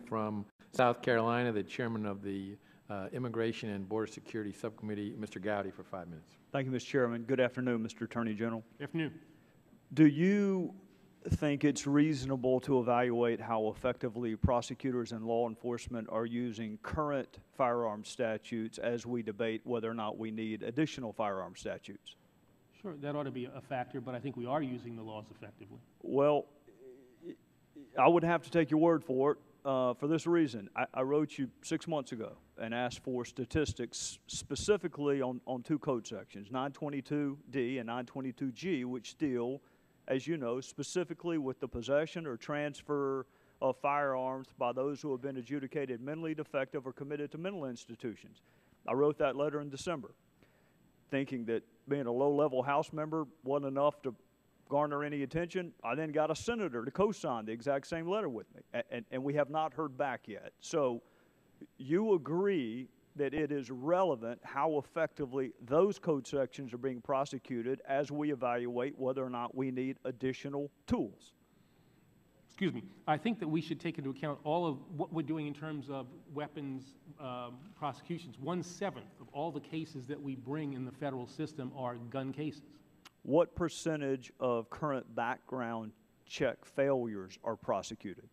From South Carolina, the chairman of the Immigration and Border Security Subcommittee, Mr. Gowdy, for 5 minutes. Thank you, Mr. Chairman. Good afternoon, Mr. Attorney General. Good afternoon. Do you think it's reasonable to evaluate how effectively prosecutors and law enforcement are using current firearm statutes as we debate whether or not we need additional firearm statutes? Sure, that ought to be a factor, but I think we are using the laws effectively. Well, I would have to take your word for it. For this reason, I wrote you 6 months ago and asked for statistics specifically on two code sections, 922D and 922G, which deal, as you know, specifically with the possession or transfer of firearms by those who have been adjudicated mentally defective or committed to mental institutions. I wrote that letter in December, thinking that being a low-level House member wasn't enough to garner any attention. I then got a senator to co-sign the exact same letter with me, and we have not heard back yet. So you agree that it is relevant how effectively those code sections are being prosecuted as we evaluate whether or not we need additional tools? Excuse me. I think that we should take into account all of what we're doing in terms of weapons prosecutions. 1/7 of all the cases that we bring in the federal system are gun cases. What percentage of current background check failures are prosecuted?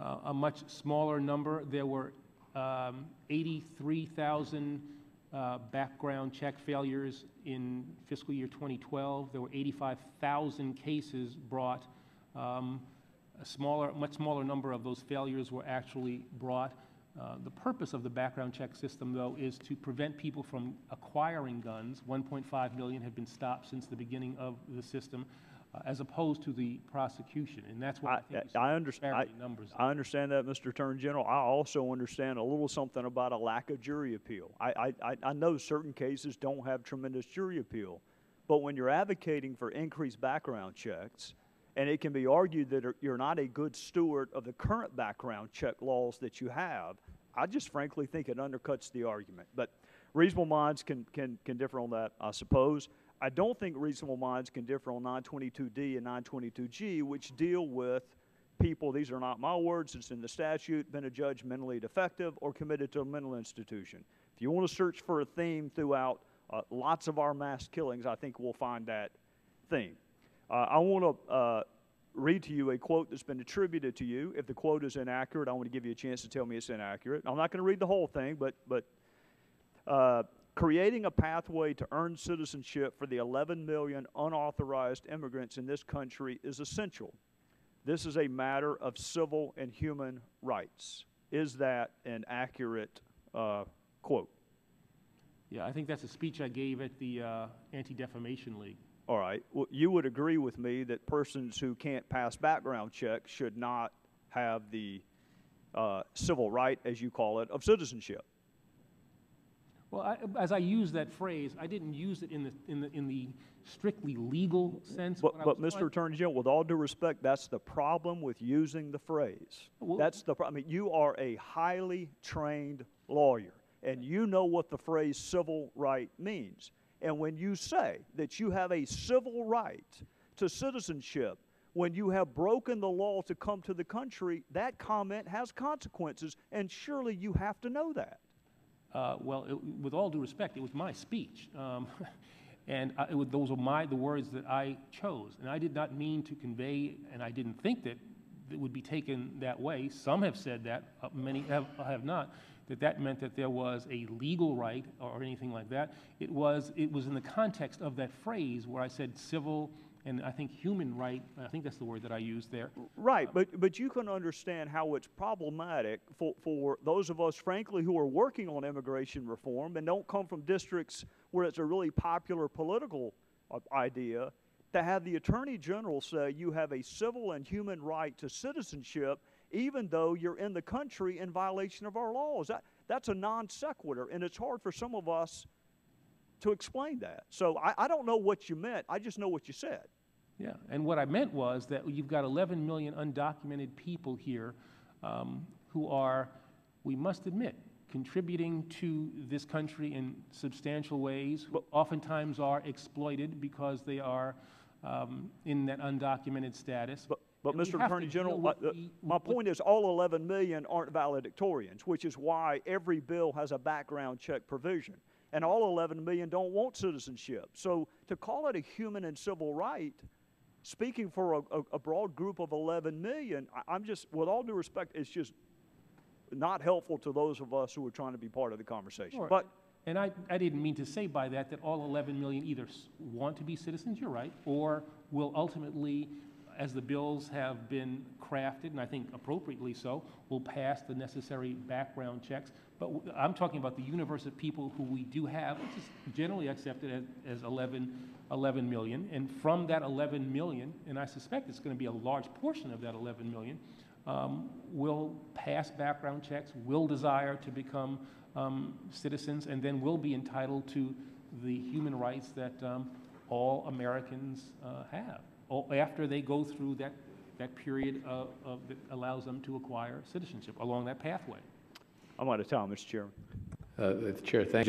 A much smaller number. There were 83,000 background check failures in fiscal year 2012. There were 85,000 cases brought. Much smaller number of those failures were actually brought. The purpose of the background check system, though, is to prevent people from acquiring guns. 1.5 million have been stopped since the beginning of the system, as opposed to the prosecution. And that's why I understand numbers. I understand that, Mr. Attorney General. I also understand a little something about a lack of jury appeal. I know certain cases don't have tremendous jury appeal, but when you're advocating for increased background checks, and it can be argued that you're not a good steward of the current background check laws that you have, I just frankly think it undercuts the argument. But reasonable minds can differ on that, I suppose. I don't think reasonable minds can differ on 922D and 922G, which deal with people, these are not my words, it's in the statute, been adjudged mentally defective or committed to a mental institution. If you want to search for a theme throughout lots of our mass killings, I think we'll find that theme. I want to read to you a quote that's been attributed to you. If the quote is inaccurate, I want to give you a chance to tell me it's inaccurate. I'm not going to read the whole thing, but creating a pathway to earn citizenship for the 11 million unauthorized immigrants in this country is essential. This is a matter of civil and human rights. Is that an accurate quote? Yeah, I think that's a speech I gave at the Anti-Defamation League. All right. Well, you would agree with me that persons who can't pass background checks should not have the civil right, as you call it, of citizenship. Well, as I use that phrase, I didn't use it in the strictly legal sense. But Mr. Attorney General, with all due respect, that's the problem with using the phrase. Well, that's the problem. I mean, you are a highly trained lawyer, and you know what the phrase civil right means. And when you say that you have a civil right to citizenship, when you have broken the law to come to the country, that comment has consequences, and surely you have to know that. With all due respect, it was my speech, and those are the words that I chose. And I did not mean to convey, and I didn't think that it would be taken that way. Some have said that, many have not. That meant that there was a legal right or anything like that. It was in the context of that phrase where I said civil and I think human right. I think that's the word that I used there. Right, but you can understand how it's problematic for those of us, frankly, who are working on immigration reform and don't come from districts where it's a really popular political idea, to have the Attorney General say you have a civil and human right to citizenship even though you're in the country in violation of our laws. That's a non sequitur, and it's hard for some of us to explain that. So I don't know what you meant. I just know what you said. Yeah, and what I meant was that you've got 11 million undocumented people here who are, we must admit, contributing to this country in substantial ways, who oftentimes are exploited because they are in that undocumented status. But, And we Mr. have to Attorney deal General, with my point is all 11 million aren't valedictorians, which is why every bill has a background check provision. And all 11 million don't want citizenship. So to call it a human and civil right, speaking for a broad group of 11 million, I'm just, with all due respect, it's just not helpful to those of us who are trying to be part of the conversation. Sure. But And I didn't mean to say by that that all 11 million either want to be citizens, you're right, or will ultimately, as the bills have been crafted, and I think appropriately so, will pass the necessary background checks. But I'm talking about the universe of people who we do have, which is generally accepted as 11 million. And from that 11 million, and I suspect it's going to be a large portion of that 11 million, will pass background checks, will desire to become citizens, and then will be entitled to the human rights that all Americans have after they go through that period that allows them to acquire citizenship along that pathway. I'm out of time, Mr. Chairman. The Chair, thank you.